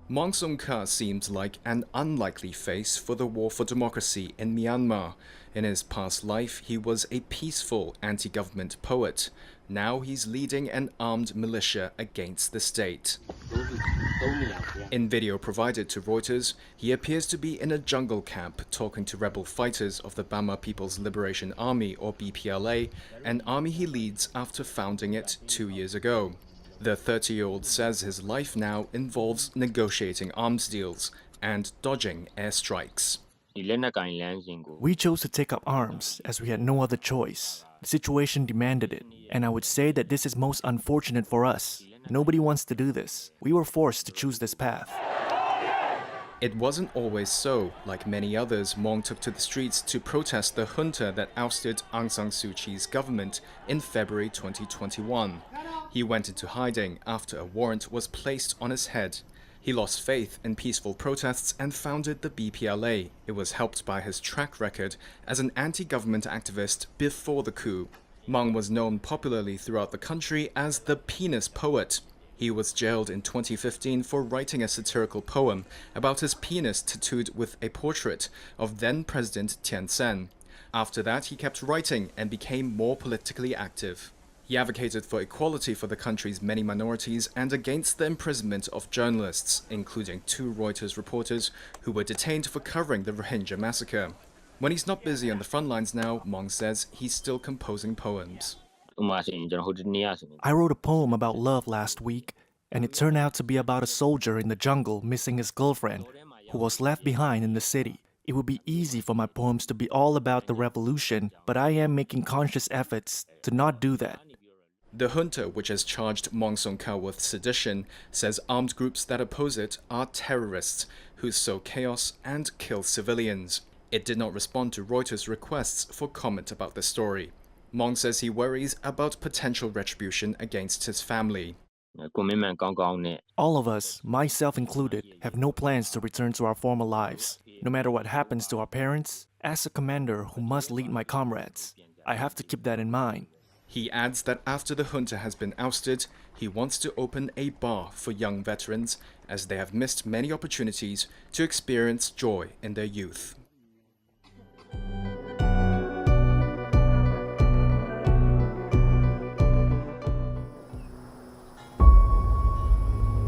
Mong Sung-ka seems like an unlikely face for the war for democracy in Myanmar. In his past life, he was a peaceful anti-government poet. Now he's leading an armed militia against the state. In video provided to Reuters, he appears to be in a jungle camp talking to rebel fighters of the Burma People's Liberation Army, or BPLA, an army he leads after founding it 2 years ago. The 30-year-old says his life now involves negotiating arms deals and dodging airstrikes. We chose to take up arms as we had no other choice. The situation demanded it, and I would say that this is most unfortunate for us. Nobody wants to do this. We were forced to choose this path. It wasn't always so. Like many others, Mong took to the streets to protest the junta that ousted Aung San Suu Kyi's government in February 2021. He went into hiding after a warrant was placed on his head. He lost faith in peaceful protests and founded the BPLA. It was helped by his track record as an anti-government activist before the coup. Mong was known popularly throughout the country as the penis poet. He was jailed in 2015 for writing a satirical poem about his penis tattooed with a portrait of then-President Thein Sein. After that, he kept writing and became more politically active. He advocated for equality for the country's many minorities and against the imprisonment of journalists, including 2 Reuters reporters who were detained for covering the Rohingya massacre. When he's not busy on the front lines now, Mong says he's still composing poems. I wrote a poem about love last week, and it turned out to be about a soldier in the jungle missing his girlfriend, who was left behind in the city. It would be easy for my poems to be all about the revolution, but I am making conscious efforts to not do that. The junta, which has charged Mong Sung-ka with sedition, says armed groups that oppose it are terrorists who sow chaos and kill civilians. It did not respond to Reuters' requests for comment about the story. Mong says he worries about potential retribution against his family. All of us, myself included, have no plans to return to our former lives. No matter what happens to our parents, as a commander who must lead my comrades, I have to keep that in mind. He adds that after the junta has been ousted, he wants to open a bar for young veterans, as they have missed many opportunities to experience joy in their youth.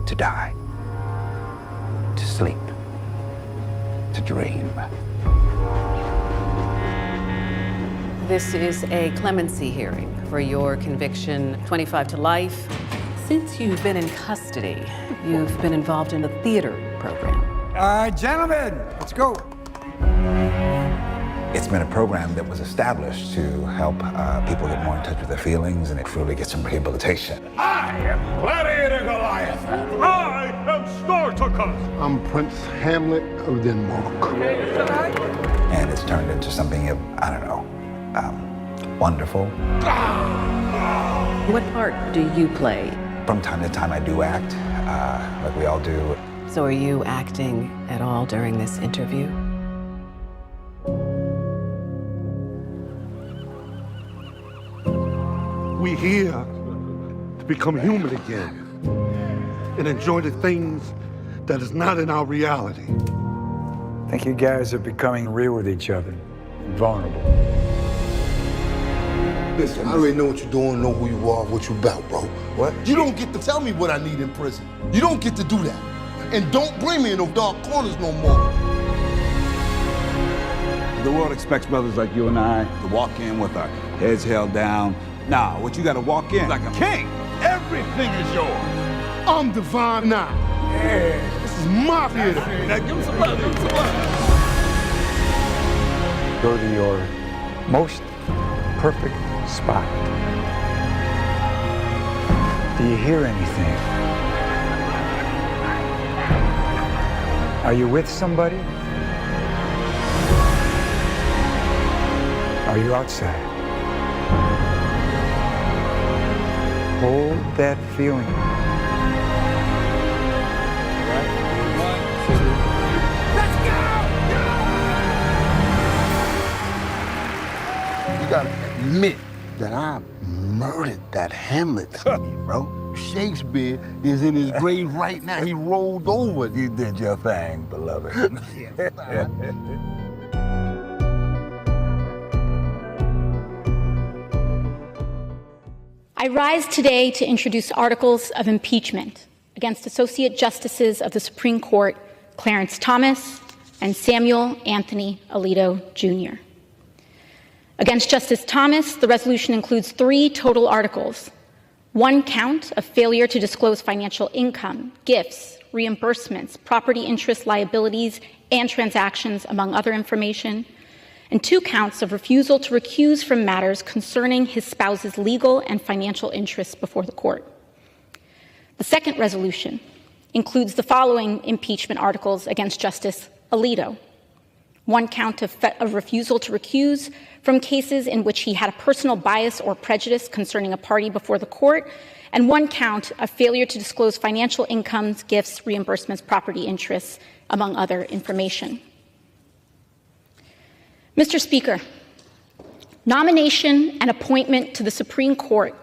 To die, to sleep, to dream. This is a clemency hearing for your conviction 25 to life. Since you've been in custody, you've been involved in a theater program. Gentlemen, let's go. It's been a program that was established to help people get more in touch with their feelings and truly get some rehabilitation. I am Gladiator Goliath. I am Spartacus. I'm Prince Hamlet of Denmark. And it's turned into something of, I don't know, wonderful. What part do you play? From time to time I do act, like we all do. So are you acting at all during this interview? We here to become human again and enjoy the things that is not in our reality. I think you guys are becoming real with each other, vulnerable. Listen, I already know what you're doing, know who you are, what you about, bro. What? You don't get to tell me what I need in prison. You don't get to do that. And don't bring me in those dark corners no more. The world expects brothers like you and I to walk in with our heads held down. Nah, what you gotta walk in like a king. Everything is yours. I'm divine now. Yeah. This is my theater. Now give him some love, give him some love. Go to your most perfect spot. Do you hear anything? Are you with somebody? Are you outside? Hold that feeling. You gotta admit that I'm murdered that Hamlet to me, bro. Shakespeare is in his grave right now. He rolled over. You did your thing, beloved. I rise today to introduce articles of impeachment against Associate Justices of the Supreme Court Clarence Thomas and Samuel Anthony Alito, Jr. Against Justice Thomas, the resolution includes 3 total articles: 1 count of failure to disclose financial income, gifts, reimbursements, property interest liabilities, and transactions, among other information, and 2 counts of refusal to recuse from matters concerning his spouse's legal and financial interests before the court. The second resolution includes the following impeachment articles against Justice Alito: 1 count of refusal to recuse from cases in which he had a personal bias or prejudice concerning a party before the court, and 1 count of failure to disclose financial incomes, gifts, reimbursements, property interests, among other information. Mr. Speaker, nomination and appointment to the Supreme Court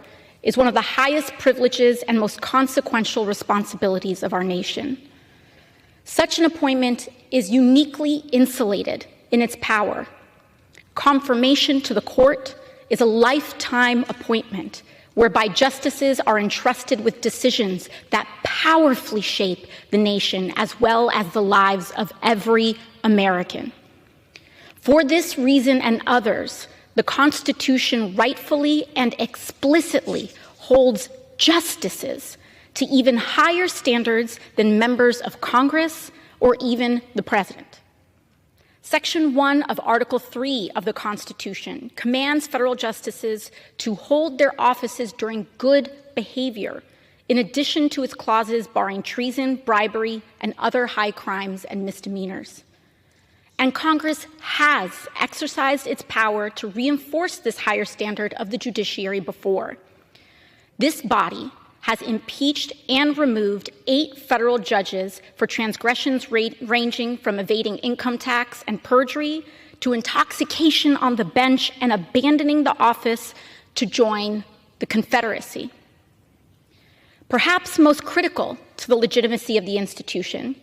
is one of the highest privileges and most consequential responsibilities of our nation. Such an appointment is uniquely insulated in its power. Confirmation to the court is a lifetime appointment whereby justices are entrusted with decisions that powerfully shape the nation as well as the lives of every American. For this reason and others, the Constitution rightfully and explicitly holds justices to even higher standards than members of Congress or even the President. Section 1 of Article 3 of the Constitution commands federal justices to hold their offices during good behavior, in addition to its clauses barring treason, bribery, and other high crimes and misdemeanors. And Congress has exercised its power to reinforce this higher standard of the judiciary before. This body has impeached and removed 8 federal judges for transgressions ranging from evading income tax and perjury to intoxication on the bench and abandoning the office to join the Confederacy. Perhaps most critical to the legitimacy of the institution,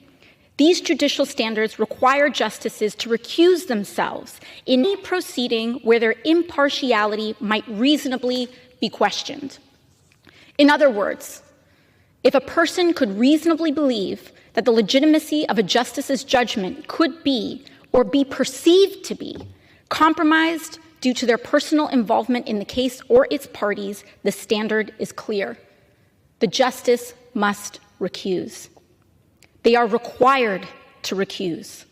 these judicial standards require justices to recuse themselves in any proceeding where their impartiality might reasonably be questioned. In other words, if a person could reasonably believe that the legitimacy of a justice's judgment could be or be perceived to be compromised due to their personal involvement in the case or its parties, the standard is clear. The justice must recuse. They are required to recuse.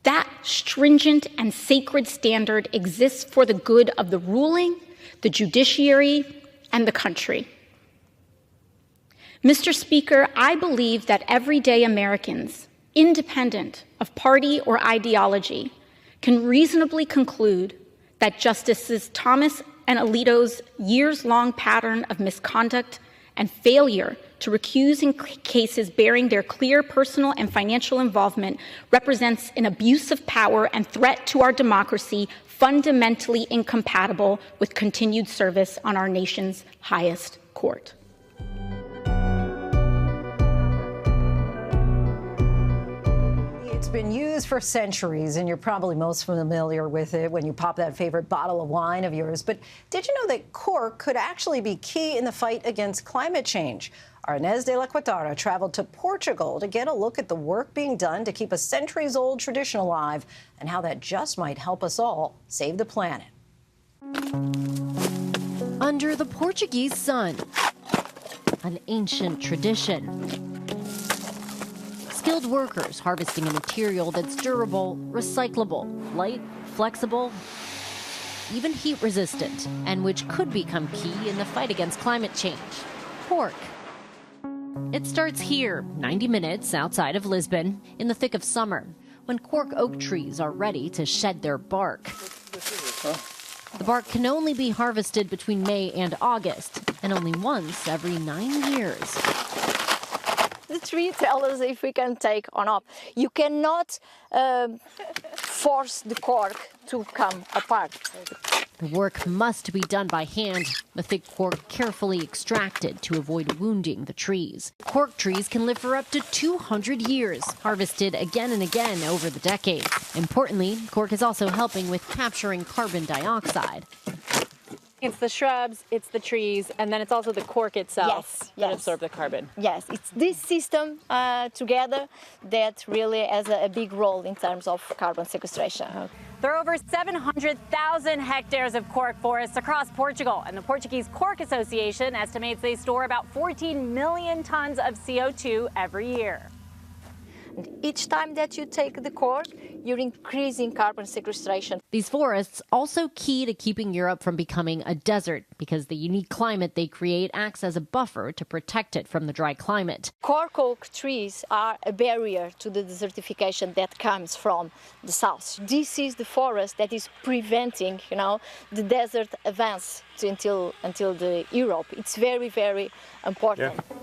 That stringent and sacred standard exists for the good of the ruling, the judiciary, and the country. Mr. Speaker, I believe that everyday Americans, independent of party or ideology, can reasonably conclude that Justices Thomas and Alito's years-long pattern of misconduct and failure to recuse in cases bearing their clear personal and financial involvement represents an abuse of power and threat to our democracy fundamentally incompatible with continued service on our nation's highest court. It's been used for centuries, and you're probably most familiar with it when you pop that favorite bottle of wine of yours. But did you know that cork could actually be key in the fight against climate change? Our Inés de la Cuatara traveled to Portugal to get a look at the work being done to keep a centuries-old tradition alive and how that just might help us all save the planet. Under the Portuguese sun, an ancient tradition. Skilled workers harvesting a material that's durable, recyclable, light, flexible, even heat resistant, and which could become key in the fight against climate change: cork. It starts here, 90 minutes outside of Lisbon, in the thick of summer, when cork oak trees are ready to shed their bark. The bark can only be harvested between May and August, and only once every 9 years. The tree tells us if we can take or not. You cannot force the cork to come apart. The work must be done by hand, the thick cork carefully extracted to avoid wounding the trees. Cork trees can live for up to 200 years, harvested again and again over the decades. Importantly, cork is also helping with capturing carbon dioxide. It's the shrubs, it's the trees, and then it's also the cork itself that absorb the carbon. Yes, it's this system together that really has a big role in terms of carbon sequestration. There are over 700,000 hectares of cork forests across Portugal, and the Portuguese Cork Association estimates they store about 14 million tons of CO2 every year. And each time that you take the cork, you're increasing carbon sequestration. These forests also key to keeping Europe from becoming a desert because the unique climate they create acts as a buffer to protect it from the dry climate. Cork oak trees are a barrier to the desertification that comes from the south. This is the forest that is preventing, the desert advance until the Europe. It's very, very important. Yeah.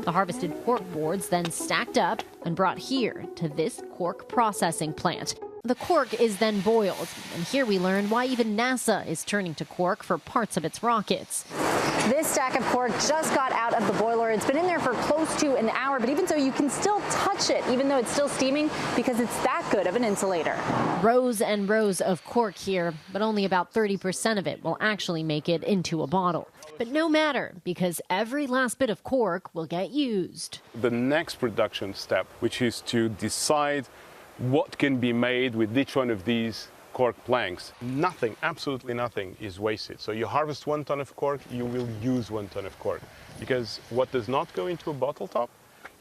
The harvested cork boards then stacked up and brought here to this cork processing plant. The cork is then boiled, and here we learn why even NASA is turning to cork for parts of its rockets. This stack of cork just got out of the boiler. It's been in there for close to an hour, but even so, you can still touch it, even though it's still steaming, because it's that good of an insulator. Rows and rows of cork here, but only about 30% of it will actually make it into a bottle. But no matter, because every last bit of cork will get used. The next production step, which is to decide what can be made with each one of these cork planks. Nothing, absolutely nothing is wasted. So you harvest 1 ton of cork, you will use 1 ton of cork. Because what does not go into a bottle top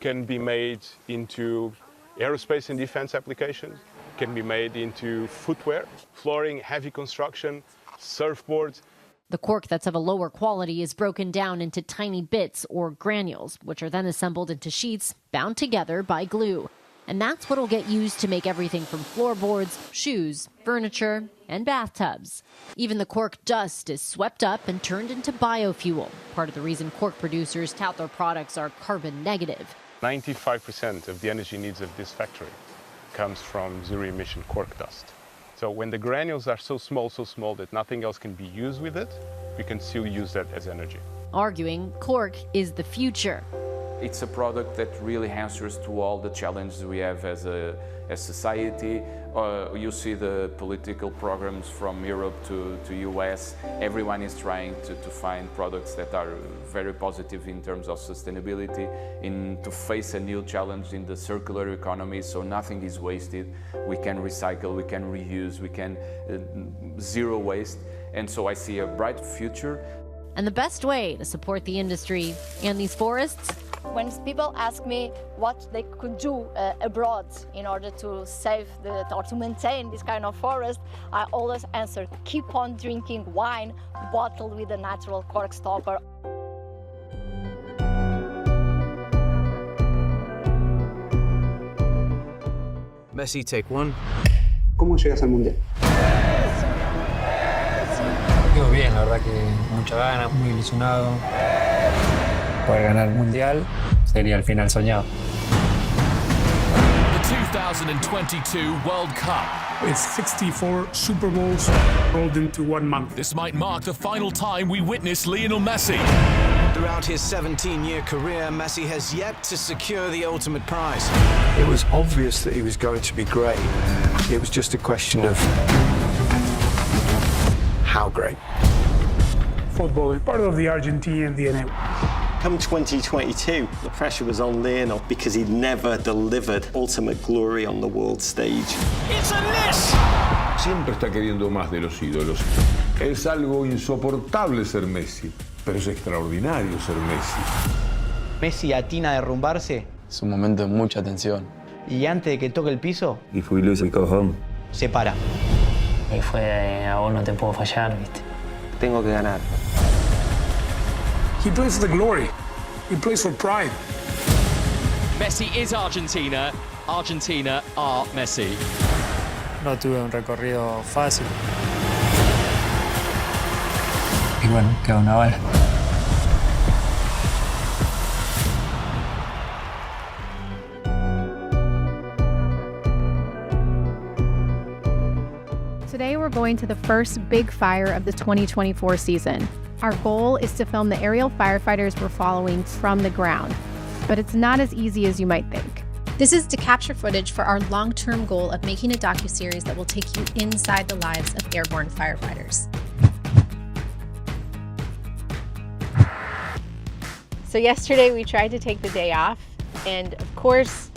can be made into aerospace and defense applications, can be made into footwear, flooring, heavy construction, surfboards. The cork that's of a lower quality is broken down into tiny bits or granules, which are then assembled into sheets bound together by glue. And that's what'll get used to make everything from floorboards, shoes, furniture, and bathtubs. Even the cork dust is swept up and turned into biofuel, part of the reason cork producers tout their products are carbon negative. 95% of the energy needs of this factory comes from zero-emission cork dust. So when the granules are so small that nothing else can be used with it, we can still use that as energy. Arguing cork is the future. It's a product that really answers to all the challenges we have as society. You see the political programs from Europe to US. Everyone is trying to find products that are very positive in terms of sustainability, to face a new challenge in the circular economy, so nothing is wasted. We can recycle, we can reuse, we can zero waste. And so I see a bright future. And the best way to support the industry and these forests? When people ask me what they could do abroad in order to save or to maintain this kind of forest, I always answer, keep on drinking wine bottled with a natural cork stopper. Messi, take one. ¿Cómo llegas al Mundial? Digo bien, la verdad que mucha gana, muy ilusionado. Poder ganar el Mundial sería el final soñado. The 2022 World Cup. It's 64 Super Bowls rolled into 1 month. This might mark the final time we witness Lionel Messi. Throughout his 17-year career, Messi has yet to secure the ultimate prize. It was obvious that he was going to be great. It was just a question of how great. Football is part of the Argentinian DNA. Come 2022, the pressure was on Lionel because he'd never delivered ultimate glory on the world stage. It's a miss! Siempre está queriendo más de los ídolos. Es algo insoportable ser Messi, pero es extraordinario ser Messi. Messi atina a derrumbarse. Es un momento de mucha tensión. Y antes de que toque el piso, If we lose, we go home. se para. Y fue, a vos no te puedo fallar, ¿viste? Tengo que ganar. He plays for the glory. He plays for pride. Messi is Argentina. Argentina are Messi. No tuve un recorrido fácil. Y bueno, quedó una bala. going to the first big fire of the 2024 season. Our goal is to film the aerial firefighters we're following from the ground, but it's not as easy as you might think. This is to capture footage for our long-term goal of making a docuseries that will take you inside the lives of airborne firefighters. So yesterday we tried to take the day off, and of course,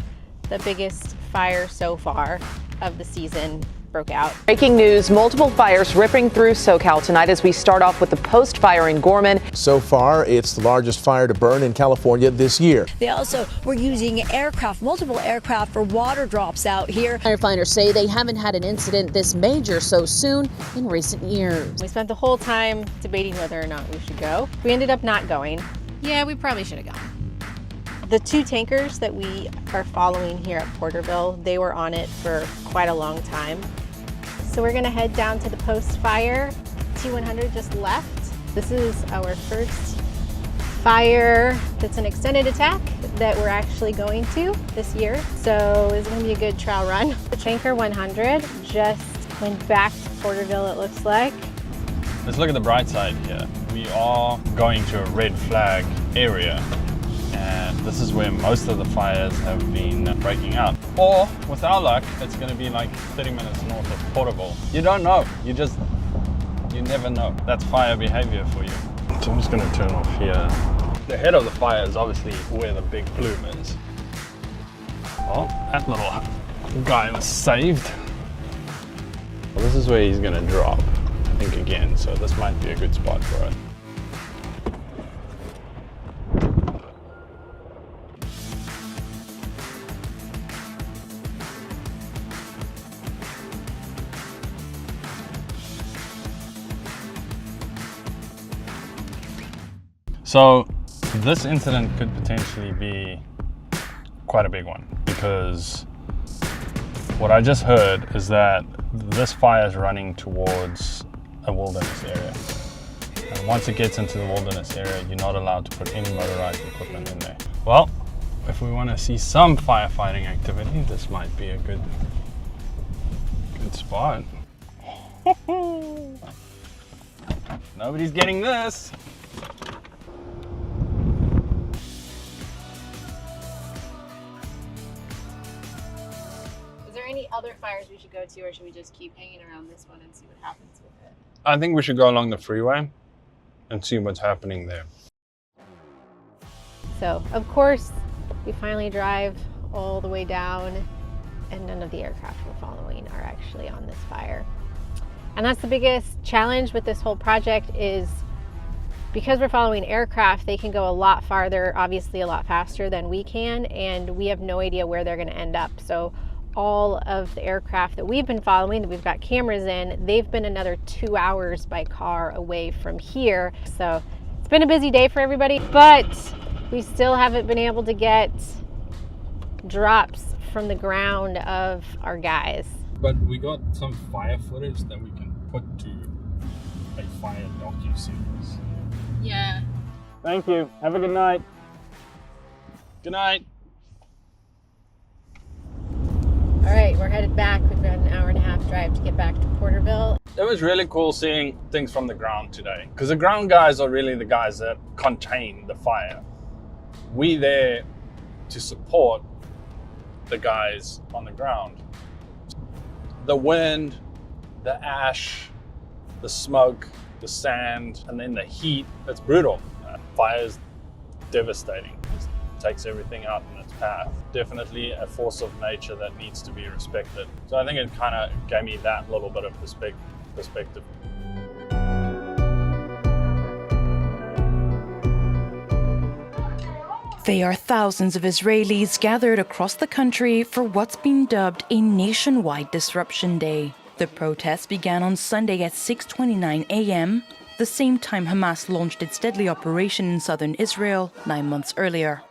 the biggest fire so far of the season broke out. Breaking news, multiple fires ripping through SoCal tonight as we start off with the post-fire in Gorman. So far, it's the largest fire to burn in California this year. They also were using aircraft, multiple aircraft for water drops out here. Firefighters say they haven't had an incident this major so soon in recent years. We spent the whole time debating whether or not we should go. We ended up not going. Yeah, we probably should have gone. The two tankers that we are following here at Porterville, they were on it for quite a long time. So we're gonna head down to the post-fire. T100 just left. This is our first fire that's an extended attack that we're actually going to this year. So it's gonna be a good trial run. The Tanker 100 just went back to Porterville, it looks like. Let's look at the bright side here. We are going to a red flag area, and this is where most of the fires have been breaking out. Or, with our luck, it's going to be like 30 minutes north of Porterville. You don't know. You never know. That's fire behavior for you. So I'm just going to turn off here. The head of the fire is obviously where the big plume is. Well, that little guy was saved. Well, this is where he's going to drop, I think, again. So this might be a good spot for it. So this incident could potentially be quite a big one, because what I just heard is that this fire is running towards a wilderness area. And once it gets into the wilderness area, you're not allowed to put any motorized equipment in there. Well, if we want to see some firefighting activity, this might be a good spot. Nobody's getting this. Is there any other fires we should go to, or should we just keep hanging around this one and see what happens with it? I think we should go along the freeway and see what's happening there. So, of course, we finally drive all the way down, and none of the aircraft we're following are actually on this fire. And that's the biggest challenge with this whole project, is because we're following aircraft, they can go a lot farther, obviously a lot faster than we can, and we have no idea where they're going to end up. So all of the aircraft that we've been following, that we've got cameras in, they've been another 2 hours by car away from here. So it's been a busy day for everybody, but we still haven't been able to get drops from the ground of our guys. But we got some fire footage that we can put to a fire docu-series. Yeah. Thank you. Have a good night. Good night. All right, we're headed back. We've got an hour and a half drive to get back to Porterville. It was really cool seeing things from the ground today, because the ground guys are really the guys that contain the fire. We there to support the guys on the ground. The wind, the ash, the smoke, the sand, and then the heat, it's brutal. Fire is devastating. It takes everything out in its path. Definitely a force of nature that needs to be respected. So I think it kind of gave me that little bit of perspective. They are thousands of Israelis gathered across the country for what's been dubbed a nationwide disruption day. The protests began on Sunday at 6:29 a.m., the same time Hamas launched its deadly operation in southern Israel 9 months earlier.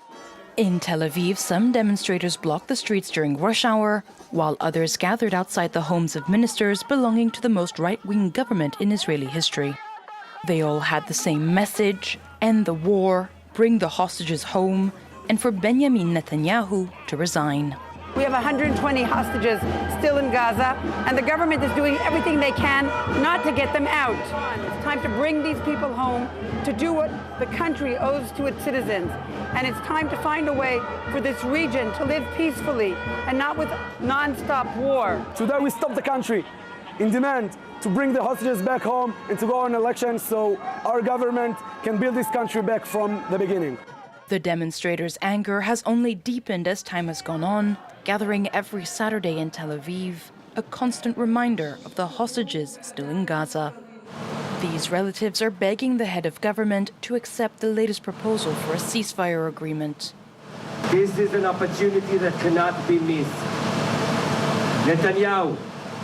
In Tel Aviv, some demonstrators blocked the streets during rush hour, while others gathered outside the homes of ministers belonging to the most right-wing government in Israeli history. They all had the same message: end the war, bring the hostages home, and for Benjamin Netanyahu to resign. We have 120 hostages still in Gaza, and the government is doing everything they can not to get them out. It's time to bring these people home, to do what the country owes to its citizens. And it's time to find a way for this region to live peacefully and not with non-stop war. Today we stop the country in demand to bring the hostages back home and to go on elections so our government can build this country back from the beginning. The demonstrators' anger has only deepened as time has gone on, gathering every Saturday in Tel Aviv, a constant reminder of the hostages still in Gaza. These relatives are begging the head of government to accept the latest proposal for a ceasefire agreement. This is an opportunity that cannot be missed. Netanyahu,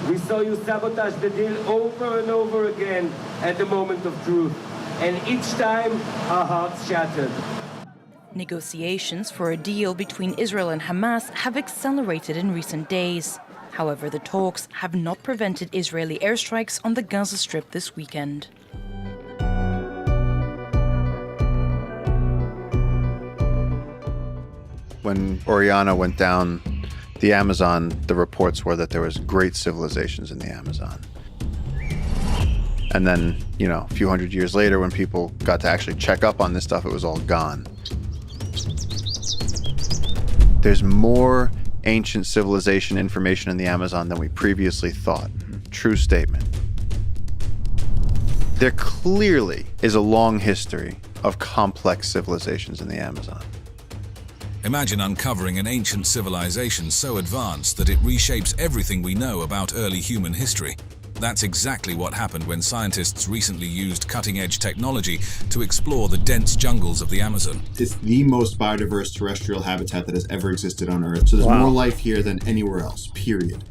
we saw you sabotage the deal over and over again at the moment of truth, and each time our hearts shattered. Negotiations for a deal between Israel and Hamas have accelerated in recent days. However, the talks have not prevented Israeli airstrikes on the Gaza Strip this weekend. When Oriana went down the Amazon, the reports were that there was great civilizations in the Amazon. And then, a few hundred years later, when people got to actually check up on this stuff, it was all gone. There's more ancient civilization information in the Amazon than we previously thought. True statement. There clearly is a long history of complex civilizations in the Amazon. Imagine uncovering an ancient civilization so advanced that it reshapes everything we know about early human history. That's exactly what happened when scientists recently used cutting-edge technology to explore the dense jungles of the Amazon. It's the most biodiverse terrestrial habitat that has ever existed on Earth. So there's more life here than anywhere else, period.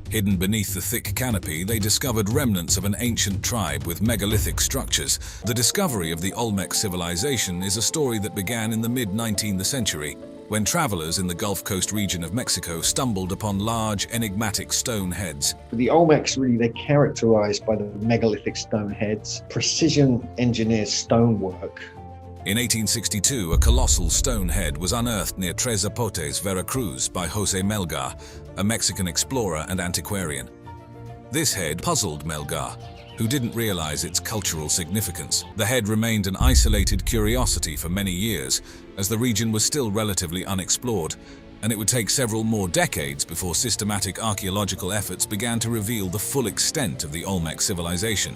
Hidden beneath the thick canopy, they discovered remnants of an ancient tribe with megalithic structures. The discovery of the Olmec civilization is a story that began in the mid-19th century, when travelers in the Gulf Coast region of Mexico stumbled upon large, enigmatic stone heads. The Olmecs, really, they're characterized by the megalithic stone heads, precision-engineered stonework. In 1862, a colossal stone head was unearthed near Tres Zapotes, Veracruz, by José Melgar, a Mexican explorer and antiquarian. This head puzzled Melgar, who didn't realize its cultural significance. The head remained an isolated curiosity for many years, as the region was still relatively unexplored, and it would take several more decades before systematic archaeological efforts began to reveal the full extent of the Olmec civilization.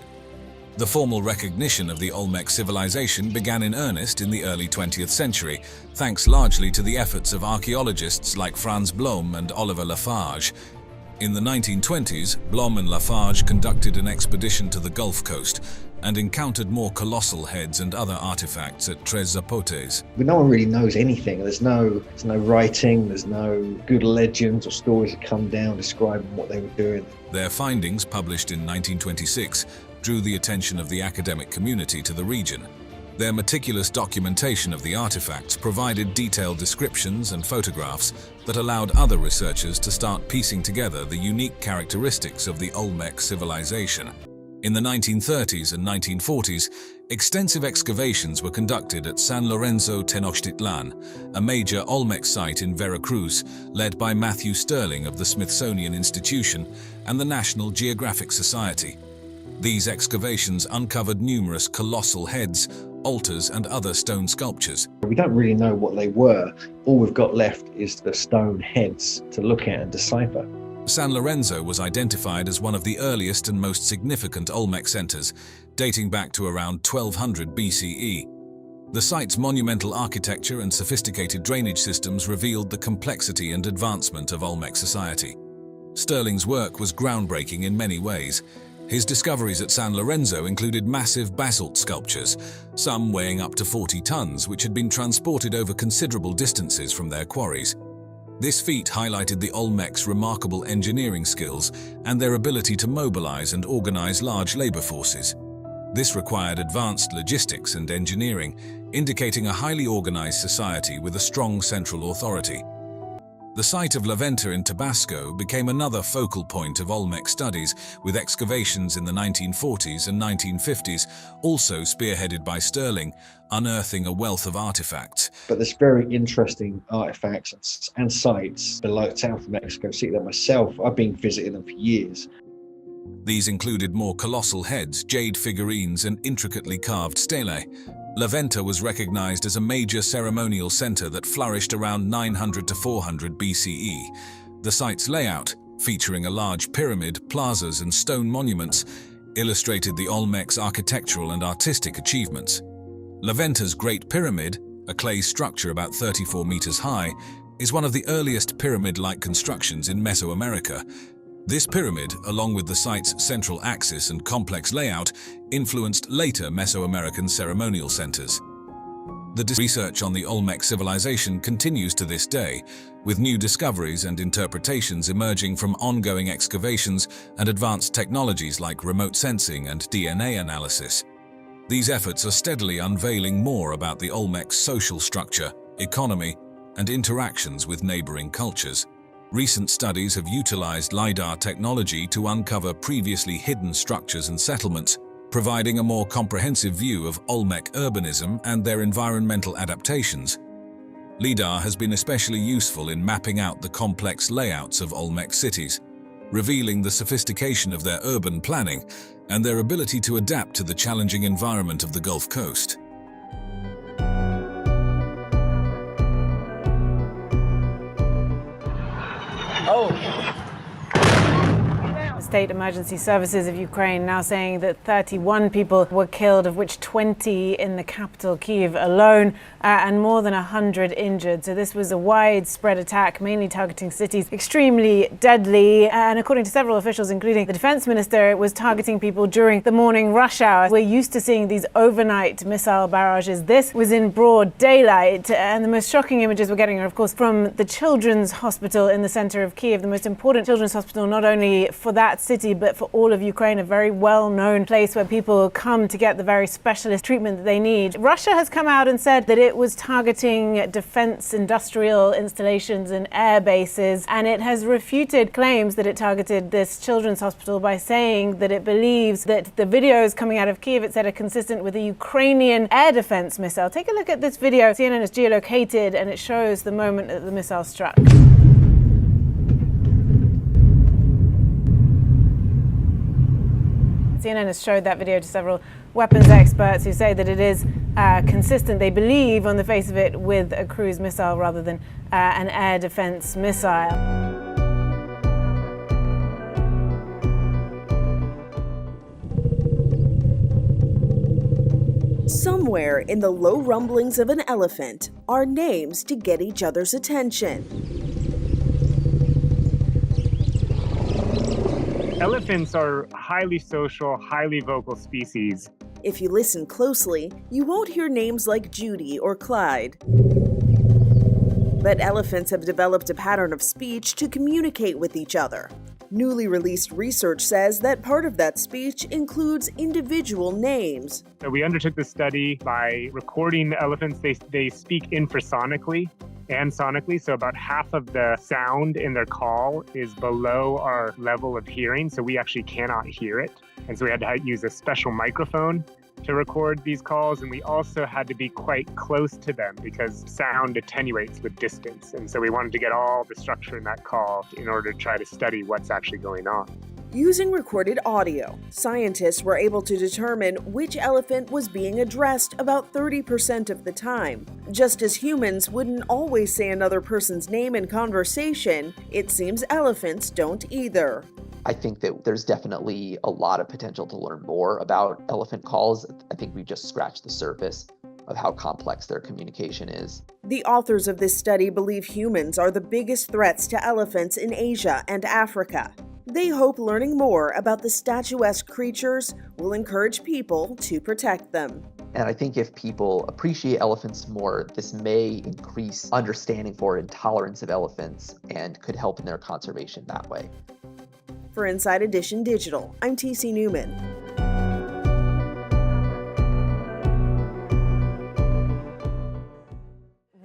The formal recognition of the Olmec civilization began in earnest in the early 20th century, thanks largely to the efforts of archaeologists like Franz Blom and Oliver Lafarge. In the 1920s, Blom and Lafarge conducted an expedition to the Gulf Coast and encountered more colossal heads and other artifacts at Tres Zapotes. But no one really knows anything. There's no writing, there's no good legends or stories that come down describing what they were doing. Their findings, published in 1926, drew the attention of the academic community to the region. Their meticulous documentation of the artifacts provided detailed descriptions and photographs that allowed other researchers to start piecing together the unique characteristics of the Olmec civilization. In the 1930s and 1940s, extensive excavations were conducted at San Lorenzo Tenochtitlan, a major Olmec site in Veracruz, led by Matthew Sterling of the Smithsonian Institution and the National Geographic Society. These excavations uncovered numerous colossal heads, altars, and other stone sculptures. We don't really know what they were. All we've got left is the stone heads to look at and decipher. San Lorenzo was identified as one of the earliest and most significant Olmec centers, dating back to around 1200 BCE. The site's monumental architecture and sophisticated drainage systems revealed the complexity and advancement of Olmec society. Sterling's work was groundbreaking in many ways. His discoveries at San Lorenzo included massive basalt sculptures, some weighing up to 40 tons, which had been transported over considerable distances from their quarries. This feat highlighted the Olmecs' remarkable engineering skills and their ability to mobilize and organize large labor forces. This required advanced logistics and engineering, indicating a highly organized society with a strong central authority. The site of La Venta in Tabasco became another focal point of Olmec studies, with excavations in the 1940s and 1950s, also spearheaded by Sterling, unearthing a wealth of artifacts. But there's very interesting artifacts and sites below south of Mexico City that myself, I've been visiting them for years. These included more colossal heads, jade figurines, and intricately carved stelae. La Venta was recognized as a major ceremonial center that flourished around 900 to 400 BCE. The site's layout, featuring a large pyramid, plazas, and stone monuments, illustrated the Olmec's architectural and artistic achievements. La Venta's Great Pyramid, a clay structure about 34 meters high, is one of the earliest pyramid-like constructions in Mesoamerica. This pyramid, along with the site's central axis and complex layout, influenced later Mesoamerican ceremonial centers. The research on the Olmec civilization continues to this day, with new discoveries and interpretations emerging from ongoing excavations and advanced technologies like remote sensing and DNA analysis. These efforts are steadily unveiling more about the Olmec's social structure, economy, and interactions with neighboring cultures. Recent studies have utilized LiDAR technology to uncover previously hidden structures and settlements, providing a more comprehensive view of Olmec urbanism and their environmental adaptations. LiDAR has been especially useful in mapping out the complex layouts of Olmec cities, revealing the sophistication of their urban planning and their ability to adapt to the challenging environment of the Gulf Coast. State Emergency Services of Ukraine now saying that 31 people were killed, of which 20 in the capital, Kyiv, alone, and more than 100 injured. So this was a widespread attack, mainly targeting cities, extremely deadly. And according to several officials, including the defense minister, it was targeting people during the morning rush hour. We're used to seeing these overnight missile barrages. This was in broad daylight. And the most shocking images we're getting are, of course, from the Children's Hospital in the center of Kyiv, the most important children's hospital, not only for that city, but for all of Ukraine, a very well-known place where people come to get the very specialist treatment that they need. Russia has come out and said that it was targeting defense industrial installations and air bases, and it has refuted claims that it targeted this children's hospital by saying that it believes that the videos coming out of Kyiv, it said, are consistent with a Ukrainian air defense missile. Take a look at this video. CNN is geolocated, and it shows the moment that the missile struck. CNN has showed that video to several weapons experts who say that it is consistent, they believe, on the face of it, with a cruise missile rather than an air defense missile. Somewhere in the low rumblings of an elephant are names to get each other's attention. Elephants are highly social, highly vocal species. If you listen closely, you won't hear names like Judy or Clyde. But elephants have developed a pattern of speech to communicate with each other. Newly released research says that part of that speech includes individual names. So we undertook this study by recording the elephants. They speak infrasonically and sonically, so about half of the sound in their call is below our level of hearing, so we actually cannot hear it. And so we had to use a special microphone to record these calls, and we also had to be quite close to them because sound attenuates with distance. And so we wanted to get all the structure in that call in order to try to study what's actually going on. Using recorded audio, scientists were able to determine which elephant was being addressed about 30% of the time. Just as humans wouldn't always say another person's name in conversation, it seems elephants don't either. I think that there's definitely a lot of potential to learn more about elephant calls. I think we've just scratched the surface of how complex their communication is. The authors of this study believe humans are the biggest threats to elephants in Asia and Africa. They hope learning more about the statuesque creatures will encourage people to protect them. And I think if people appreciate elephants more, this may increase understanding for and tolerance of elephants and could help in their conservation that way. For Inside Edition Digital, I'm TC Newman.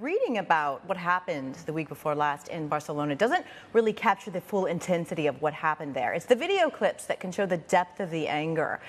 reading about what happened the week before last in Barcelona doesn't really capture the full intensity of what happened there. It's the video clips that can show the depth of the anger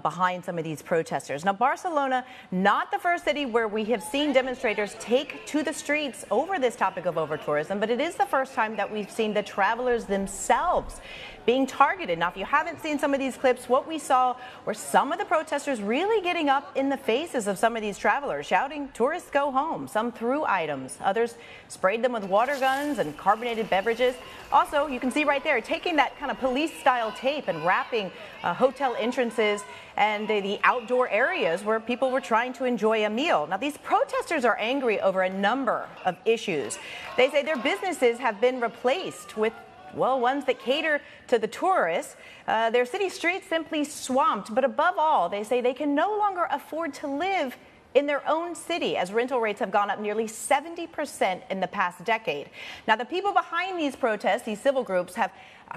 behind some of these protesters. Now, Barcelona, not the first city where we have seen demonstrators take to the streets over this topic of over-tourism, but it is the first time that we've seen the travelers themselves being targeted. Now, if you haven't seen some of these clips, what we saw were some of the protesters really getting up in the faces of some of these travelers, shouting, "Tourists go home." Some threw items. Others sprayed them with water guns and carbonated beverages. Also, you can see right there, taking that kind of police-style tape and wrapping hotel entrances and the outdoor areas where people were trying to enjoy a meal. Now, these protesters are angry over a number of issues. They say their businesses have been replaced with, well, ones that cater to the tourists. Their city streets simply swamped. But above all, they say they can no longer afford to live in their own city, as rental rates have gone up nearly 70% in the past decade. Now, the people behind these protests, these civil groups, have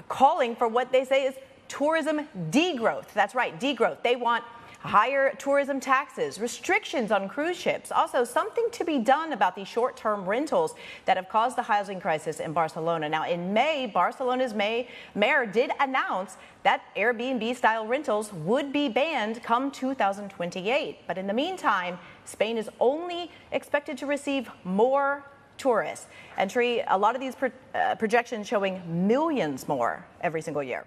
calling for what they say is tourism degrowth. That's right, degrowth. They want higher tourism taxes, restrictions on cruise ships, also something to be done about the short-term rentals that have caused the housing crisis in Barcelona. Now, in May, Barcelona's mayor did announce that Airbnb-style rentals would be banned come 2028. But in the meantime, Spain is only expected to receive more tourists. And Tree, a lot of these projections showing millions more every single year.